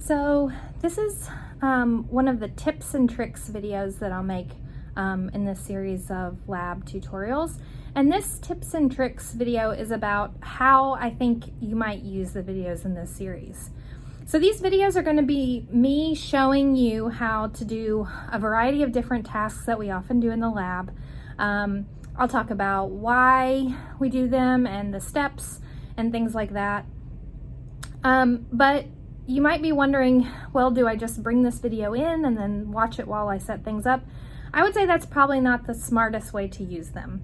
So this is one of the tips and tricks videos that I'll make in this series of lab tutorials. And this tips and tricks video is about how I think you might use the videos in this series. So these videos are going to be me showing you how to do a variety of different tasks that we often do in the lab. I'll talk about why we do them and the steps and things like that. But you might be wondering, well, do I just bring this video in and then watch it while I set things up? I would say that's probably not the smartest way to use them.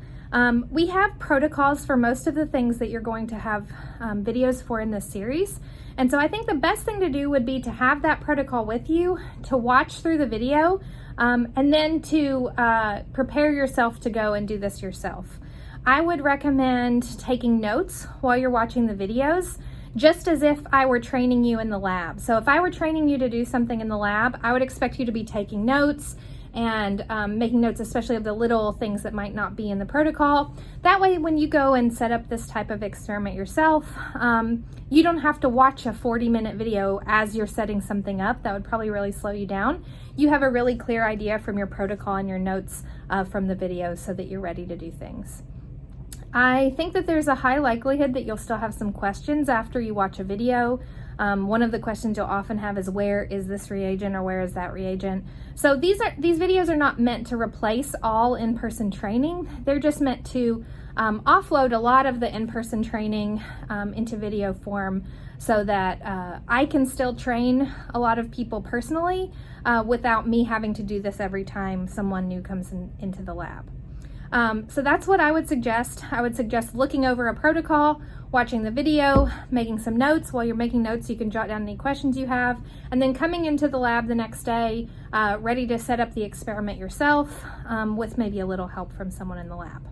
We have protocols for most of the things that you're going to have videos for in this series. And so I think the best thing to do would be to have that protocol with you, to watch through the video, and then to prepare yourself to go and do this yourself. I would recommend taking notes while you're watching the videos, just as if I were training you in the lab. So if I were training you to do something in the lab, I would expect you to be taking notes and making notes, especially of the little things that might not be in the protocol. That way, when you go and set up this type of experiment yourself, you don't have to watch a 40-minute video as you're setting something up. That would probably really slow you down. You have a really clear idea from your protocol and your notes from the video so that you're ready to do things. I think that there's a high likelihood that you'll still have some questions after you watch a video. One of the questions you'll often have is, where is this reagent or where is that reagent? So these videos are not meant to replace all in-person training. They're just meant to offload a lot of the in-person training into video form so that I can still train a lot of people personally without me having to do this every time someone new comes into the lab. So that's what I would suggest. I would suggest looking over a protocol, watching the video, making some notes. While you're making notes, you can jot down any questions you have, and then coming into the lab the next day, ready to set up the experiment yourself with maybe a little help from someone in the lab.